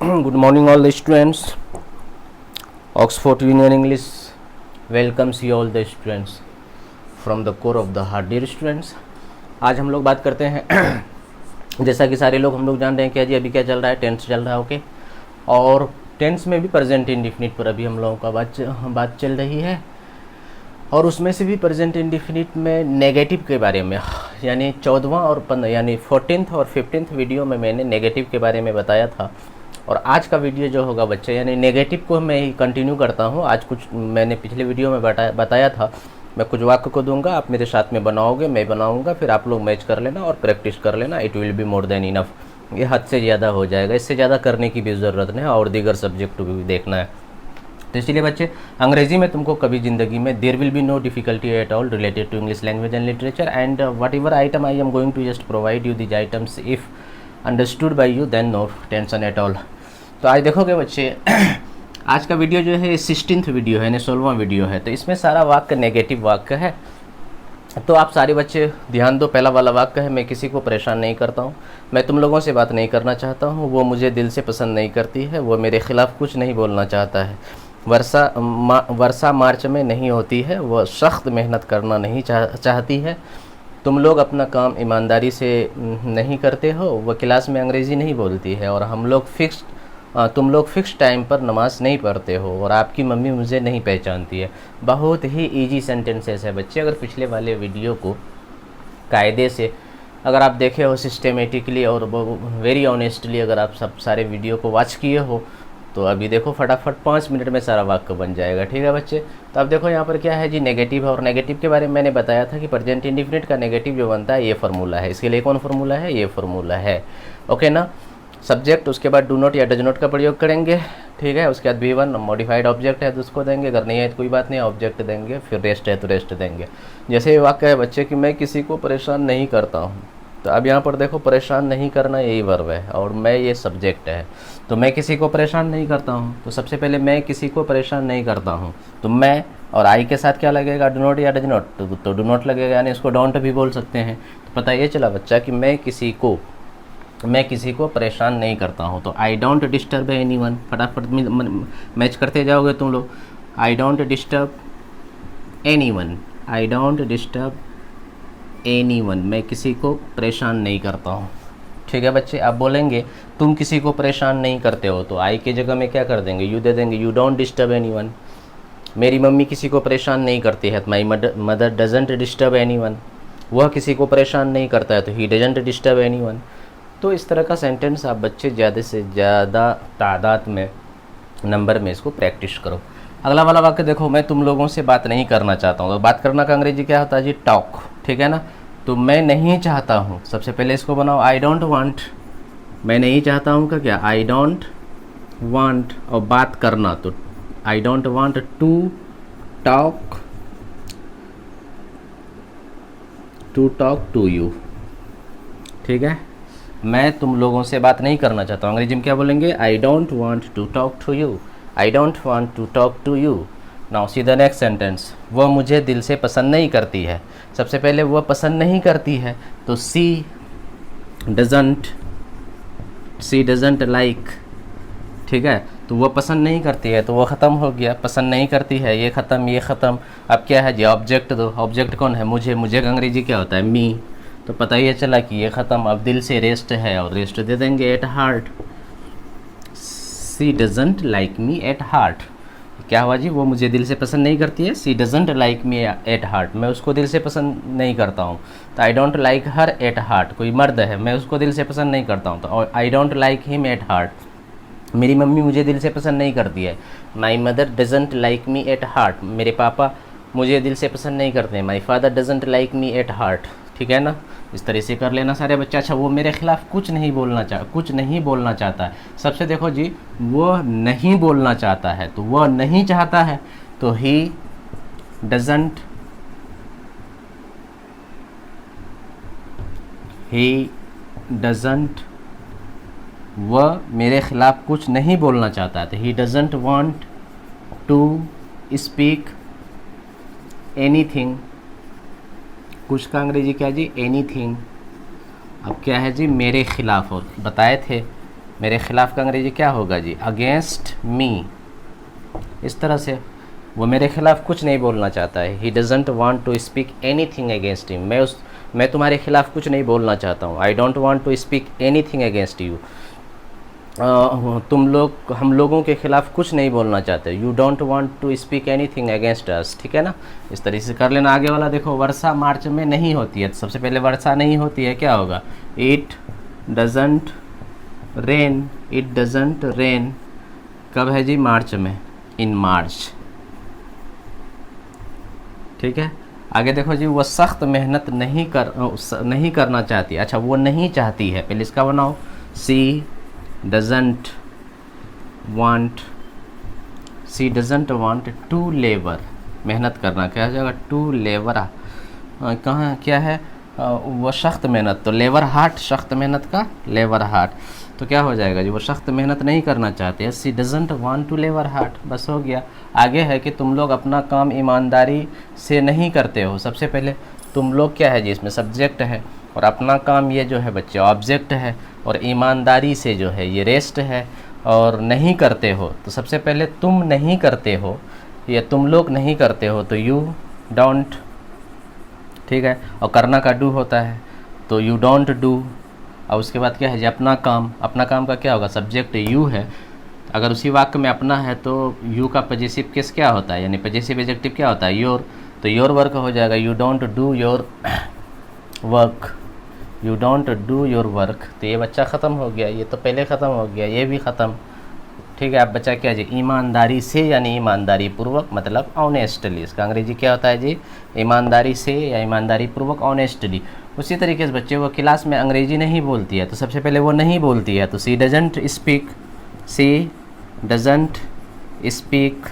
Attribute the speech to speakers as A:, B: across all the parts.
A: Good morning, all the students. Oxford Union English welcomes you all the students from the core of the heart. Dear students, आज हम लोग बात करते हैं जैसा कि सारे लोग हम लोग जान रहे हैं कि जी अभी क्या चल रहा है, टेंस चल रहा है, ओके। और टेंस में भी प्रेजेंट इंडिफिनिट पर अभी हम लोगों का बात चल रही है, और उसमें से भी प्रेजेंट इंडिफिनिट में नेगेटिव के बारे में, यानी 14वां और 15 यानी 14th और 15th वीडियो में मैंने नेगेटिव के बारे में बताया था। और आज का वीडियो जो होगा बच्चे, यानी नेगेटिव को मैं ही कंटिन्यू करता हूँ। आज कुछ मैंने पिछले वीडियो में बताया था, मैं कुछ वाक्य को दूंगा, आप मेरे साथ में बनाओगे, मैं बनाऊंगा, फिर आप लोग मैच कर लेना और प्रैक्टिस कर लेना। It will be more than enough. ये हद से ज़्यादा हो जाएगा, इससे ज़्यादा करने की भी ज़रूरत नहीं है, और दीगर सब्जेक्ट भी देखना है। तो इसलिए बच्चे, अंग्रेजी में तुमको कभी ज़िंदगी में there will be no difficulty at all related to English language and literature, and whatever item I am going to just provide you these items if understood by you, then no tension at all. तो आज देखोगे बच्चे, आज का video जो है 16th video है, यानी 16वां वीडियो है। तो इसमें सारा वाक्य नेगेटिव वाक्य है। तो आप सारे बच्चे ध्यान दो। पहला वाला वाक्य है, मैं किसी को परेशान नहीं करता हूँ, मैं तुम लोगों से बात नहीं करना चाहता हूँ, वो मुझे दिल से पसंद नहीं करती है, वो मेरे खिलाफ़ कुछ नहीं बोलना चाहता है, वर्षा मार्च में नहीं होती है, वह सख्त मेहनत करना नहीं चाहती है, तुम लोग अपना काम ईमानदारी से नहीं करते हो, वह क्लास में अंग्रेज़ी नहीं बोलती है, और तुम लोग फिक्स टाइम पर नमाज नहीं पढ़ते हो, और आपकी मम्मी मुझे नहीं पहचानती है। बहुत ही इजी सेंटेंसेस है बच्चे। अगर पिछले वाले वीडियो को कायदे से अगर आप देखे हो, सिस्टेमेटिकली और वेरी ऑनेस्टली अगर आप सब सारे वीडियो को वॉच किए हो, तो अभी देखो फटाफट 5 मिनट में सारा वाक्य बन जाएगा। ठीक है बच्चे। तो अब देखो यहाँ पर क्या है जी, नेगेटिव है, और नेगेटिव के बारे में मैंने बताया था कि प्रेजेंट इंडिफिनिट का नेगेटिव जो बनता है ये फार्मूला है। इसके लिए कौन फार्मूला है? ये फार्मूला है, ओके ना। सब्जेक्ट, उसके बाद डू नॉट या डज नॉट का प्रयोग करेंगे, ठीक है। उसके बाद V1 मॉडिफाइड ऑब्जेक्ट है तो उसको देंगे, अगर नहीं है तो कोई बात नहीं, ऑब्जेक्ट देंगे, फिर रेस्ट है तो रेस्ट देंगे। जैसे ये वाक्य है बच्चे कि मैं किसी को परेशान नहीं करता हूँ, तो अब यहाँ पर देखो परेशान नहीं करना यही वर्ब है, और मैं ये सब्जेक्ट है। तो मैं किसी को परेशान नहीं करता हूँ, तो सबसे पहले मैं किसी को परेशान नहीं करता हूँ, तो मैं और आई के साथ क्या लगेगा? डू नॉट या डज नॉट, तो डू नॉट लगेगा, यानी इसको डोंट भी बोल सकते हैं। तो पता ये चला बच्चा कि मैं किसी को परेशान नहीं करता हूँ। तो I don't disturb any one, फटाफट मैच करते जाओगे तुम लोग। I don't disturb any one, I don't disturb any one, मैं किसी को परेशान नहीं करता हूँ। ठीक है बच्चे। आप बोलेंगे तुम किसी को परेशान नहीं करते हो, तो आई की जगह में क्या कर देंगे? यू दे देंगे, you don't disturb any one. मेरी मम्मी किसी को परेशान नहीं करती है, तो माई mother doesn't disturb any one. वह किसी को परेशान नहीं करता है, तो he doesn't disturb any one. तो इस तरह का सेंटेंस आप बच्चे ज़्यादा से ज़्यादा तादाद में, नंबर में इसको प्रैक्टिस करो। अगला वाला वाक्य देखो, मैं तुम लोगों से बात नहीं करना चाहता हूँ। तो बात करना का अंग्रेजी क्या होता है जी? टॉक, ठीक है ना। तो मैं नहीं चाहता हूँ, सबसे पहले इसको बनाओ, आई डोंट वांट। मैं नहीं चाहता हूँ का क्या? I don't want. और बात करना, तो I don't want to talk to you, ठीक है। मैं तुम लोगों से बात नहीं करना चाहता हूँ, अंग्रेजी में क्या बोलेंगे? I don't want to talk to you, I don't want to talk to you. Now see the next sentence, वह मुझे दिल से पसंद नहीं करती है। सबसे पहले वह पसंद नहीं करती है, तो सी डजंट लाइक, ठीक है। तो वह पसंद नहीं करती है, तो वह ख़त्म हो गया, पसंद नहीं करती है, ये ख़त्म। अब क्या है जी? ऑब्जेक्ट दो। ऑब्जेक्ट कौन है? मुझे का अंग्रेजी क्या होता है? मी। तो पता ही चला कि ये ख़त्म। अब दिल से रेस्ट है, और रेस्ट दे देंगे at heart. She doesn't like me at heart. क्या हुआ जी? वो मुझे दिल से पसंद नहीं करती है, she doesn't like me at heart, मैं उसको दिल से पसंद नहीं करता हूँ। तो I don't like her at heart, कोई मर्द है, मैं उसको दिल से पसंद नहीं करता हूँ, तो I don't like him at heart. मेरी मम्मी मुझे दिल से पसंद नहीं करती है, my mother doesn't like me at heart, मेरे पापा मुझे दिल से पसंद नहीं करते हैं, my father doesn't like me at heart, ठीक है ना। इस तरह से कर लेना सारे बच्चे। अच्छा, वो मेरे खिलाफ़ कुछ नहीं बोलना चाहता है। सबसे देखो जी, वो नहीं बोलना चाहता है, तो वह नहीं चाहता है, तो ही डजंट, वह मेरे खिलाफ़ कुछ नहीं बोलना चाहता है, तो he doesn't want to speak anything. कुछ का अंग्रेजी क्या जी? एनीथिंग। अब क्या है जी? मेरे खिलाफ। और बताए थे मेरे खिलाफ़ का अंग्रेजी क्या होगा जी, अगेंस्ट मी। इस तरह से वो मेरे खिलाफ़ कुछ नहीं बोलना चाहता है। He doesn't want to speak anything against him. मैं तुम्हारे खिलाफ़ कुछ नहीं बोलना चाहता हूँ। आई don't want to speak anything against you. तुम लोग हम लोगों के ख़िलाफ़ कुछ नहीं बोलना चाहते। You don't want to speak anything against us, ठीक है ना। इस तरीके से कर लेना। आगे वाला देखो, वर्षा मार्च में नहीं होती है। तो सबसे पहले वर्षा नहीं होती है, क्या होगा, it doesn't rain. It doesn't rain कब है जी, मार्च में, इन मार्च, ठीक है। आगे देखो जी, वो सख्त मेहनत नहीं करना चाहती। अच्छा, वो नहीं चाहती है, पहले इसका बनाओ, सी डजेंट वांट टू लेबर, मेहनत करना, क्या हो जाएगा, टू लेबर। कहाँ क्या है, वो सख्त मेहनत, तो लेबर हार्ट, सख्त मेहनत का लेबर हार्ट, तो क्या हो जाएगा जी, वो सख्त मेहनत नहीं करना चाहते हैं। She doesn't want to labour heart, बस हो गया। आगे है कि तुम लोग अपना काम ईमानदारी से नहीं करते हो। सबसे पहले तुम लोग क्या है जी, इसमें सब्जेक्ट है, और अपना काम ये जो है बच्चे ऑब्जेक्ट है, और ईमानदारी से जो है ये रेस्ट है, और नहीं करते हो, तो सबसे पहले तुम नहीं करते हो या तुम लोग नहीं करते हो, तो यू डोंट, ठीक है। और करना का डू होता है, तो यू डोंट डू। और उसके बाद क्या है जी, अपना काम का क्या होगा, सब्जेक्ट यू है। अगर उसी वाक्य में अपना है तो यू का पजेसिव केस क्या होता है, यानी पजेसिव एडजेक्टिव क्या होता है, योर, तो योर वर्क हो जाएगा। You don't do your work, you don't do your work. तो ये बच्चा ख़त्म हो गया, ये तो पहले ख़त्म हो गया, ये भी ख़त्म, ठीक है। अब बच्चा क्या जी, ईमानदारी से, यानी ईमानदारी पूर्वक, मतलब ऑनेस्टली। इसका अंग्रेजी क्या होता है जी, ईमानदारी से या ईमानदारी पूर्वक, ऑनेस्टली। उसी तरीके से बच्चे वो क्लास में अंग्रेजी नहीं बोलती है, तो सबसे पहले वो नहीं बोलती है, तो सी डजेंट स्पीक।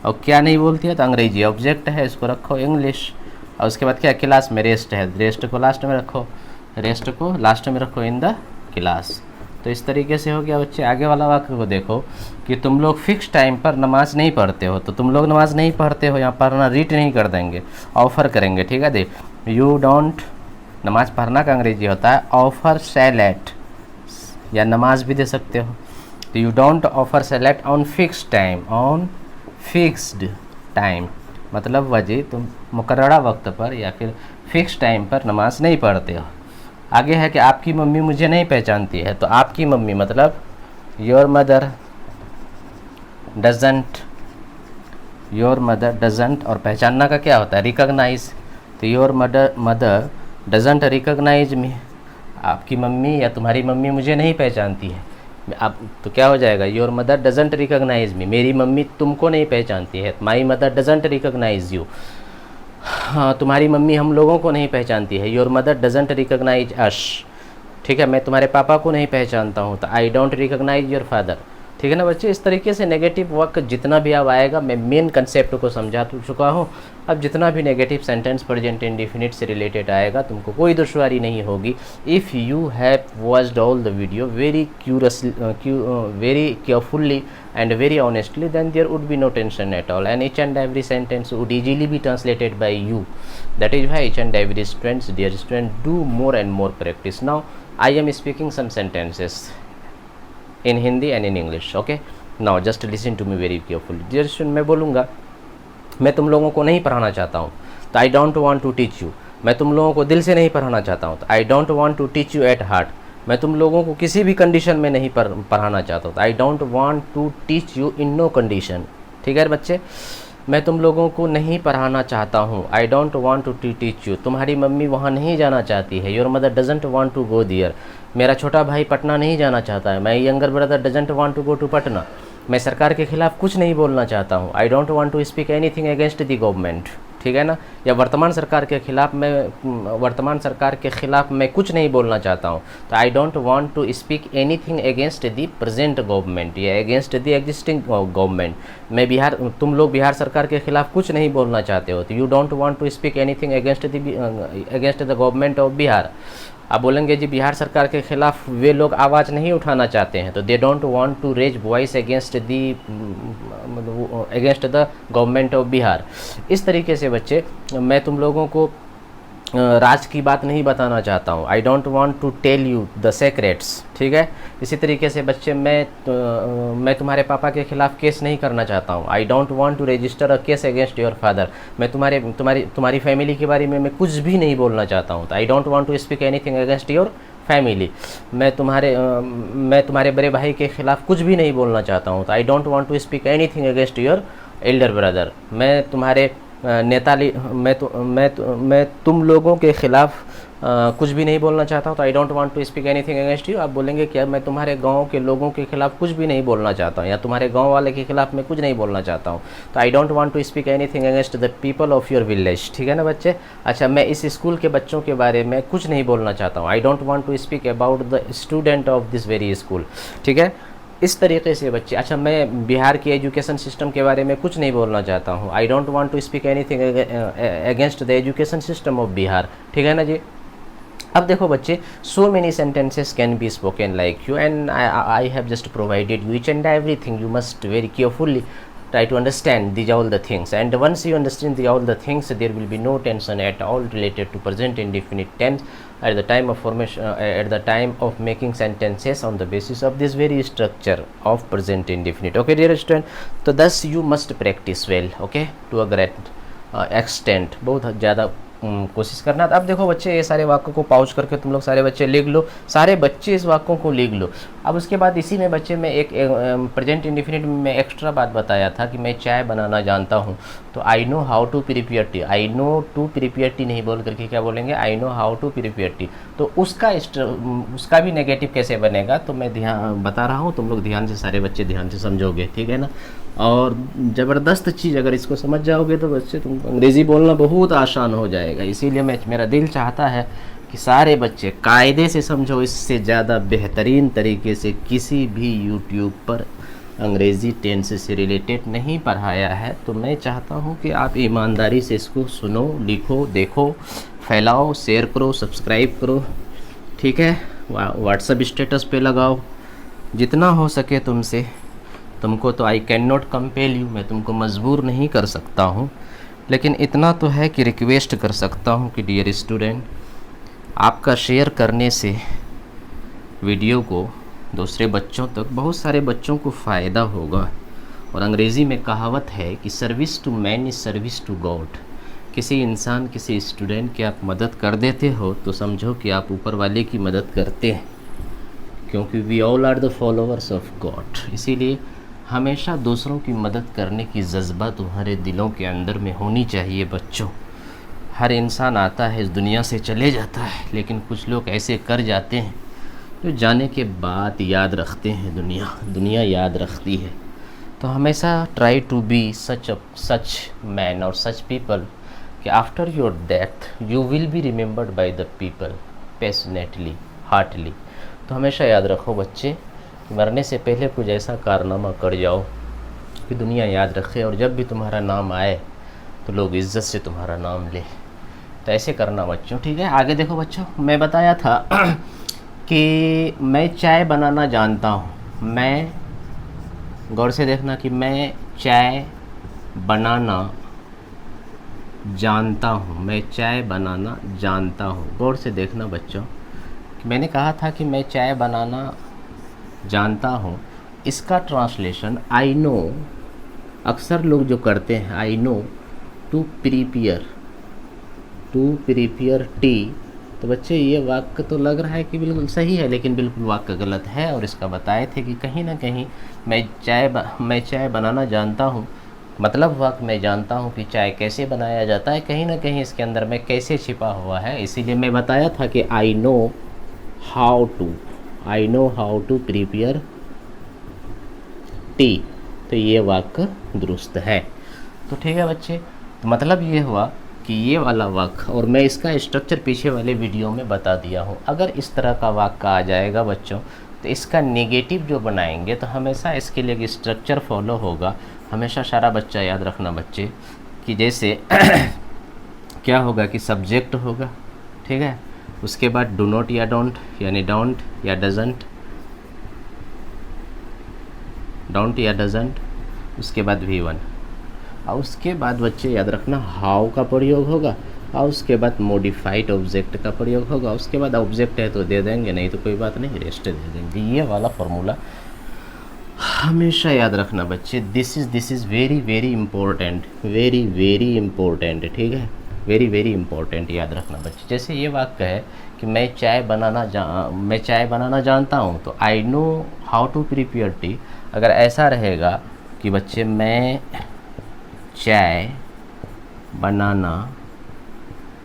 A: और क्या नहीं बोलती है, तो अंग्रेजी ऑब्जेक्ट है, इसको रखो इंग्लिश। और उसके बाद क्या, क्लास में रेस्ट है, रेस्ट को लास्ट में रखो, इन द क्लास। तो इस तरीके से हो गया बच्चे। आगे वाला वाक्य को देखो कि तुम लोग फिक्स टाइम पर नमाज नहीं पढ़ते हो, तो तुम लोग नमाज नहीं पढ़ते हो, यहाँ पढ़ना रीड नहीं कर देंगे, ऑफ़र करेंगे, ठीक है। देख, यू डोंट, नमाज पढ़ना का अंग्रेजी होता है ऑफ़र सैलेट, या नमाज भी दे सकते हो। तो यू डोंट ऑफ़र सैलेट ऑन फिक्स्ड टाइम, मतलब वजह तुम मुकर्ररा वक्त पर या फिर फिक्स टाइम पर नमाज नहीं पढ़ते हो। आगे है कि आपकी मम्मी मुझे नहीं पहचानती है, तो आपकी मम्मी मतलब योर मदर डजेंट, और पहचानना का क्या होता है, रिकॉग्नाइज। तो योर मदर डजेंट रिकॉग्नाइज मी, आपकी मम्मी या तुम्हारी मम्मी मुझे नहीं पहचानती है। आप तो क्या हो जाएगा, your mother doesn't recognise me, मेरी मम्मी तुमको नहीं पहचानती है। My mother doesn't recognise you, हाँ तुम्हारी मम्मी हम लोगों को नहीं पहचानती है। Your mother doesn't recognise us, ठीक है। मैं तुम्हारे पापा को नहीं पहचानता हूँ, तो I don't recognise your father, ठीक है ना बच्चे। इस तरीके से नेगेटिव वाक्य जितना भी अब आएगा, मैं मेन कंसेप्ट को समझा चुका हूँ। अब जितना भी नेगेटिव सेंटेंस प्रेजेंट इंडेफिनिट से रिलेटेड आएगा, तुमको कोई दुश्वारी नहीं होगी। If you have watched all the video very carefully and very honestly, then there would be no tension at all, and each and every sentence would easily be translated by you. That is why each and every students, dear student, do more and more practice. Now I am speaking some sentences in Hindi and in English, okay. Now just listen to me very carefully. Dear student, मैं बोलूँगा, मैं तुम लोगों को नहीं पढ़ाना चाहता हूँ, तो I don't want to teach you। मैं तुम लोगों को दिल से नहीं पढ़ाना चाहता हूँ, तो I don't want to teach you at heart। मैं तुम लोगों को किसी भी कंडीशन में नहीं पढ़ाना चाहता हूँ, आई don't want to teach you in no condition, ठीक है बच्चे। मैं तुम लोगों को नहीं पढ़ाना चाहता हूँ, आई don't want to teach you. तुम्हारी मम्मी वहाँ नहीं जाना चाहती है, your mother doesn't want to go there. मेरा छोटा भाई पटना नहीं जाना चाहता है, my younger brother doesn't want to go to Patna. मैं सरकार के खिलाफ़ कुछ नहीं बोलना चाहता हूँ, आई don't want to speak anything against the government, ठीक है ना। या वर्तमान सरकार के खिलाफ़ मैं कुछ नहीं बोलना चाहता हूँ, तो I don't want to speak anything against the present government or against the existing government. तुम लोग बिहार सरकार के खिलाफ़ कुछ नहीं बोलना चाहते हो, तो you don't want to speak anything against the government of Bihar. आप बोलेंगे जी बिहार सरकार के खिलाफ़ वे लोग आवाज़ नहीं उठाना चाहते हैं, तो they don't want to raise voice against the government of Bihar. इस तरीके से बच्चे मैं तुम लोगों को राज की बात नहीं बताना चाहता हूँ। आई don't want to tell you the secrets, ठीक है। इसी तरीके से बच्चे मैं तुम्हारे पापा के खिलाफ़ केस नहीं करना चाहता हूँ। आई don't want to register a case against your father. मैं तुम्हारी फैमिली के बारे में मैं कुछ भी नहीं बोलना चाहता हूँ। तो I don't want to speak anything against your family. मैं तुम्हारे बड़े भाई के खिलाफ़ कुछ भी नहीं बोलना चाहता हूँ। तो I don't want to speak anything against your elder brother. मैं तुम्हारे मैं तुम लोगों के खिलाफ़ कुछ भी नहीं बोलना चाहता हूँ। तो I don't want to speak anything against you. आप बोलेंगे क्या, मैं तुम्हारे गांव के लोगों के खिलाफ़ कुछ भी नहीं बोलना चाहता हूँ, या तुम्हारे गांव वाले के खिलाफ़ मैं कुछ नहीं बोलना चाहता हूँ। तो I don't want to speak anything against the people of your village, ठीक है ना बच्चे। अच्छा, मैं इस स्कूल के बच्चों के बारे में कुछ नहीं बोलना चाहता हूँ। आई don't want to speak about the student of this very school, ठीक है। इस तरीके से बच्चे। अच्छा, मैं बिहार के एजुकेशन सिस्टम के बारे में कुछ नहीं बोलना चाहता हूँ। आई don't want to speak anything against the education system of Bihar, ठीक है ना जी। अब देखो बच्चे, so many sentences can be spoken like you, and I have just provided you each and everything. You must very carefully try to understand these all the things, and once you understand all the things, there will be no tension at all related to present indefinite tense at the time of formation, at the time of making sentences on the basis of this very structure of present indefinite. Okay dear student, so thus you must practice well, okay, to a great extent। बहुत ज़्यादा कोशिश करना। अब देखो बच्चे, ये सारे वाक्यों को पाउच करके तुम लोग सारे बच्चे लिख लो, सारे बच्चे इस वाक्यों को लिख लो। अब उसके बाद इसी में बच्चे में एक प्रेजेंट इंडिफिनिट में मैं एक्स्ट्रा बात बताया था कि मैं चाय बनाना जानता हूँ। तो I know how to prepare tea, I know to prepare tea नहीं बोल करके क्या बोलेंगे, I know how to prepare tea. तो उसका भी नेगेटिव कैसे बनेगा, तो मैं ध्यान बता रहा हूँ, तुम लोग ध्यान से, सारे बच्चे ध्यान से समझोगे, ठीक है ना। और ज़बरदस्त चीज़, अगर इसको समझ जाओगे तो बच्चे तुम अंग्रेज़ी बोलना बहुत आसान हो जाएगा। इसीलिए मेरा दिल चाहता है कि सारे बच्चे कायदे से समझो। इससे ज़्यादा बेहतरीन तरीके से किसी भी यूट्यूब पर अंग्रेज़ी टेंस से रिलेटेड नहीं पढ़ाया है। तो मैं चाहता हूँ कि आप ईमानदारी से इसको सुनो, लिखो, देखो, फैलाओ, शेयर करो, सब्सक्राइब करो, ठीक है। व्हाट्सएप स्टेटस पे लगाओ, जितना हो सके तुमसे। तुमको तो I can not compel you, मैं तुमको मजबूर नहीं कर सकता हूँ, लेकिन इतना तो है कि रिक्वेस्ट कर सकता हूँ कि डियर स्टूडेंट, आपका शेयर करने से वीडियो को दूसरे बच्चों तक, बहुत सारे बच्चों को फ़ायदा होगा। और अंग्रेज़ी में कहावत है कि service to man is service to God. किसी इंसान, किसी स्टूडेंट की आप मदद कर देते हो तो समझो कि आप ऊपर वाले की मदद करते हैं, क्योंकि we all are the followers of God. इसीलिए हमेशा दूसरों की मदद करने की जज्बा तुम्हारे दिलों के अंदर में होनी चाहिए बच्चों। हर इंसान आता है, इस दुनिया से चले जाता है, लेकिन कुछ लोग ऐसे कर जाते हैं जो जाने के बाद याद रखते हैं, दुनिया याद रखती है। तो हमेशा try to be such man और सच पीपल कि after your death you will be remembered by the people passionately, heartly. तो हमेशा याद रखो बच्चे, मरने से पहले कुछ ऐसा कारनामा कर जाओ कि दुनिया याद रखे, और जब भी तुम्हारा नाम आए तो लोग इज़्ज़त से तुम्हारा नाम ले। तो ऐसे करना बच्चों, ठीक है। आगे देखो बच्चों, मैं बताया था कि मैं चाय बनाना जानता हूँ। मैं, गौर से देखना कि मैं चाय बनाना जानता हूँ, मैं चाय बनाना जानता हूँ। गौर से देखना बच्चों, मैंने कहा था कि मैं चाय बनाना जानता हूँ, इसका ट्रांसलेशन आई नो, अक्सर लोग जो करते हैं I know to prepare tea. तो बच्चे ये वाक्य तो लग रहा है कि बिल्कुल सही है, लेकिन बिल्कुल वाक्य गलत है। और इसका बताए थे कि कहीं ना कहीं मैं चाय बनाना जानता हूँ, मतलब वाक्य मैं जानता हूँ कि चाय कैसे बनाया जाता है, कहीं ना कहीं इसके अंदर में कैसे छिपा हुआ है। इसीलिए मैं बताया था कि I know how to prepare tea. तो ये वाक्य दुरुस्त है। तो ठीक है बच्चे, तो मतलब ये हुआ कि ये वाला वाक्य, और मैं इसका स्ट्रक्चर पीछे वाले वीडियो में बता दिया हूँ। अगर इस तरह का वाक्य आ जाएगा बच्चों, तो इसका नेगेटिव जो बनाएंगे तो हमेशा इसके लिए एक स्ट्रक्चर फॉलो होगा। हमेशा सारा बच्चा याद रखना बच्चे कि जैसे क्या होगा कि सब्जेक्ट होगा, ठीक है, उसके बाद डू नॉट या डोंट, यानी डोंट या डजंट, डोंट या डजंट, उसके बाद V1, और उसके बाद बच्चे याद रखना हाउ का प्रयोग होगा। और उसके बाद मॉडिफाइड ऑब्जेक्ट का प्रयोग होगा। उसके बाद ऑब्जेक्ट है तो दे देंगे, नहीं तो कोई बात नहीं, रेस्ट दे देंगे। ये वाला फॉर्मूला हमेशा याद रखना बच्चे। This is very very important, very very important, ठीक है, वेरी वेरी इंपॉर्टेंट, याद रखना बच्चे। जैसे ये वाक्य है कि मैं चाय बनाना जानता हूँ, तो I know how to prepare tea. अगर ऐसा रहेगा कि बच्चे मैं चाय बनाना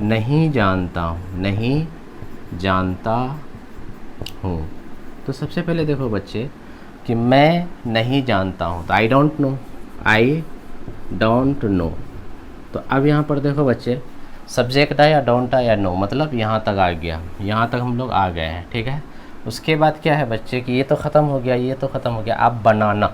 A: नहीं जानता हूँ, तो सबसे पहले देखो बच्चे कि मैं नहीं जानता हूँ, तो आई डोंट नो। तो अब यहाँ पर देखो बच्चे सब्जेक्ट आया, डोंट आया, नो, मतलब यहाँ तक आ गया, यहाँ तक हम लोग आ गए हैं, ठीक है। उसके बाद क्या है बच्चे कि ये तो ख़त्म हो गया, अब बनाना।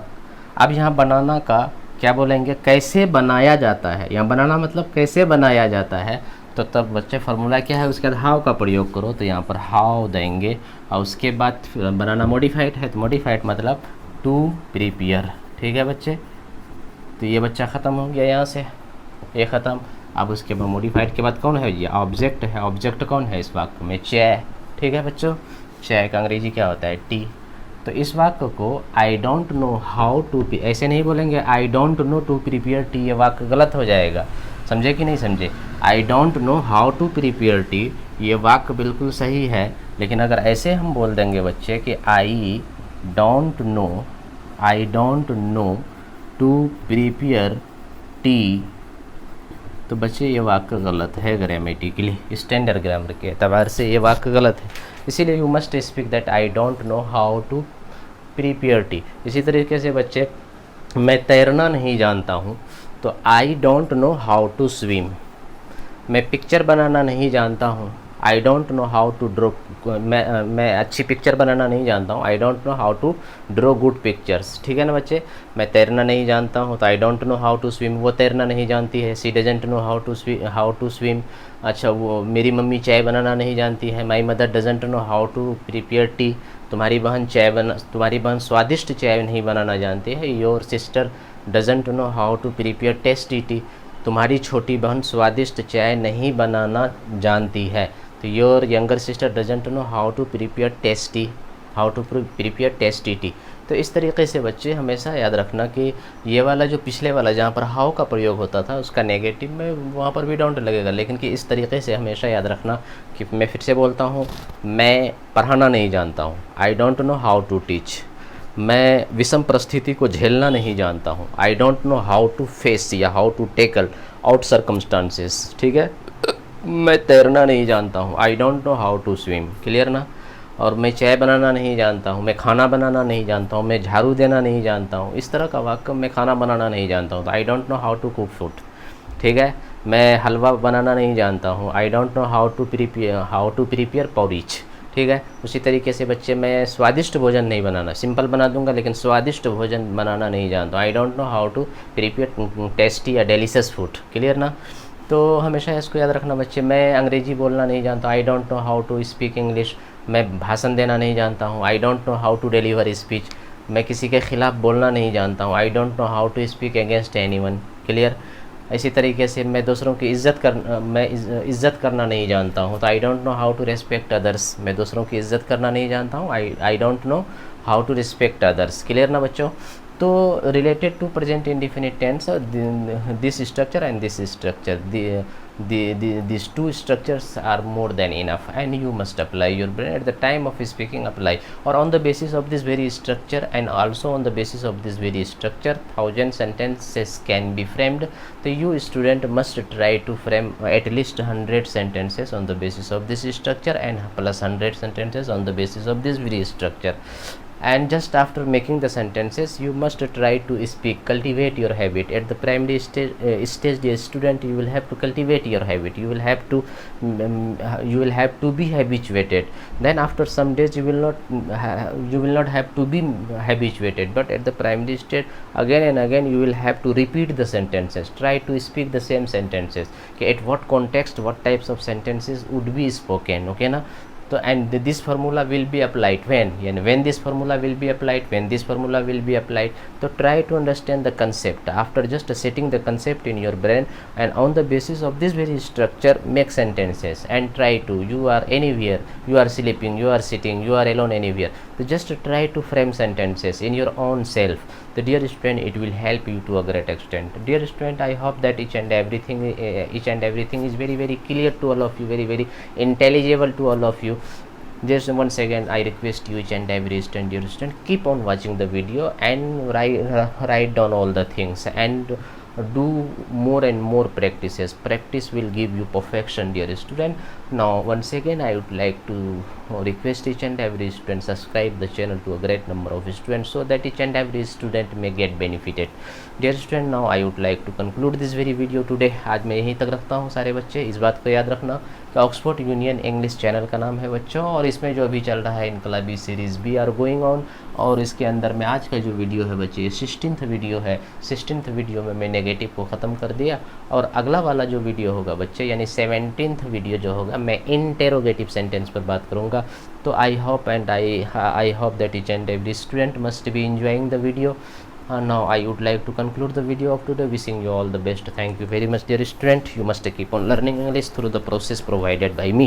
A: अब यहाँ बनाना का क्या बोलेंगे, कैसे बनाया जाता है। यहाँ बनाना मतलब कैसे बनाया जाता है, तो तब बच्चे फार्मूला क्या है, उसके बाद हाउ का प्रयोग करो, तो यहाँ पर हाउ देंगे। और उसके बाद बनाना मॉडिफाइड है, तो मॉडिफाइड मतलब टू प्रिपेयर, ठीक है बच्चे। तो ये बच्चा ख़त्म हो गया, यहाँ से ये ख़त्म। अब उसके बाद मॉडिफाइड के बाद कौन है, ये ऑब्जेक्ट है। ऑब्जेक्ट कौन है इस वाक्य में, चाय, ठीक है बच्चों। चाय का अंग्रेजी क्या होता है, टी। तो इस वाक्य को I don't know how to, ऐसे नहीं बोलेंगे I don't know to prepare tea, ये वाक्य गलत हो जाएगा, समझे कि नहीं समझे। I don't know how to prepare tea, ये वाक्य बिल्कुल सही है। लेकिन अगर ऐसे हम बोल देंगे बच्चे कि I don't know to prepare tea, तो बच्चे ये वाक्य गलत है ग्रामेटिकली, स्टैंडर्ड ग्रामर के एतबार से ये वाक्य गलत है। इसीलिए you must speak that I don't know how to prepare tea. इसी तरीके से बच्चे मैं तैरना नहीं जानता हूँ, तो I don't know how to swim. मैं पिक्चर बनाना नहीं जानता हूँ, I don't know how to draw, मैं अच्छी पिक्चर बनाना नहीं जानता हूँ, I don't know how to draw good pictures, ठीक है ना बच्चे। मैं तैरना नहीं जानता हूँ, तो I don't know how to swim, वो तैरना नहीं जानती है, she doesn't know how to swim. अच्छा, वो मेरी मम्मी चाय बनाना नहीं जानती है, my mother doesn't know how to prepare tea. तुम्हारी बहन स्वादिष्ट चाय नहीं बनाना जानती है, your sister doesn't know how to prepare tasty tea. तुम्हारी छोटी बहन स्वादिष्ट चाय नहीं बनाना जानती है, तो your younger sister doesn't know how to prepare tasty tea. तो इस तरीके से बच्चे हमेशा याद रखना कि ये वाला जो पिछले वाला जहाँ पर हाउ का प्रयोग होता था उसका नेगेटिव में वहाँ पर भी डोंट लगेगा, लेकिन कि इस तरीके से हमेशा याद रखना कि मैं फिर से बोलता हूँ, मैं पढ़ाना नहीं जानता हूँ, I don't know how to teach. मैं विषम परिस्थिति को झेलना नहीं जानता हूँ, I don't know how to face या how to tackle out circumstances, ठीक है। मैं तैरना नहीं जानता हूँ, I don't know how to स्विम, क्लियर ना। और मैं चाय बनाना नहीं जानता हूँ, मैं खाना बनाना नहीं जानता हूँ, मैं झाड़ू देना नहीं जानता हूँ, इस तरह का वाक्य, मैं खाना बनाना नहीं जानता हूँ, तो I don't know how to cook food, ठीक है। मैं हलवा बनाना नहीं जानता हूँ, I don't know how to prepare porridge, ठीक है। उसी तरीके से बच्चे मैं स्वादिष्ट भोजन नहीं बनाना, सिंपल बना दूंगा लेकिन स्वादिष्ट भोजन बनाना नहीं जानता, I don't know how to prepare tasty या डेलिशियस फूड, क्लियर ना। तो हमेशा इसको याद रखना बच्चे। मैं अंग्रेजी बोलना नहीं जानता, I don't know how to speak English. मैं भाषण देना नहीं जानता हूँ, I don't know how to deliver speech. मैं किसी के खिलाफ बोलना नहीं जानता हूँ, I don't know how to speak against anyone, clear. इसी तरीके से मैं दूसरों की इज़्ज़त करना नहीं जानता हूँ, तो I don't know how to respect others. मैं दूसरों की इज़्ज़त करना नहीं जानता हूँ, I don't know how to respect others, clear ना बच्चों। तो related to present indefinite tense, this structure and this structure, these two structures are more than enough, and you must apply your brain at the time of speaking, apply, or on the basis of this very structure, and also on the basis of this very structure 1000 sentences can be framed. So you student must try to frame at least 100 sentences on the basis of this structure, and plus 100 sentences on the basis of this very structure. And just after making the sentences, you must try to speak, cultivate your habit. At the primary stage, the student, you will have to cultivate your habit, you will have to be habituated. Then after some days you will not have to be habituated, but at the primary stage, again and again you will have to repeat the sentences, try to speak the same sentences, okay, at what context, what types of sentences would be spoken, okay na. तो and this formula will be applied when, यानी when this formula will be applied, when this formula will be applied. तो try to understand the concept after just setting the concept in your brain, and on the basis of this very structure make sentences and try to, you are anywhere, you are sleeping, you are sitting, you are alone anywhere, so just try to frame sentences in your own self. The dear student, it will help you to a great extent. Dear student, I hope that each and everything is very very clear to all of you, very very intelligible to all of you. Just once again I request you, each and every student, dear student, keep on watching the video and write down all the things, and do more and more practices. Practice will give you perfection, dear student. Now once again I would like to request each and every student subscribe the channel to a great number of students, so that each and every student may get benefited. Dear student, now I would like to conclude this very video today. आज मैं यहीं तक रखता हूँ सारे बच्चे. इस बात को याद रखना कि ऑक्सफोर्ड यूनियन इंग्लिश चैनल का नाम है बच्चों, और इसमें जो अभी चल रहा है इनकलाबी series be are going on, और इसके अंदर में आज का जो वीडियो है बच्चे, ये 16th वीडियो है. 16th वीडियो में मैं नेगेटिव को ख़त्म कर दिया, और अगला वाला जो वीडियो होगा बच्चे, यानी 17th वीडियो जो होगा, मैं इंटेरोगेटिव सेंटेंस पर बात करूँगा. तो I hope and I hope that each and every student must be enjoying the video. Now I would like to conclude the video of today, wishing you all the best. Thank you very much, dear student. You must keep on learning English through the process provided by me.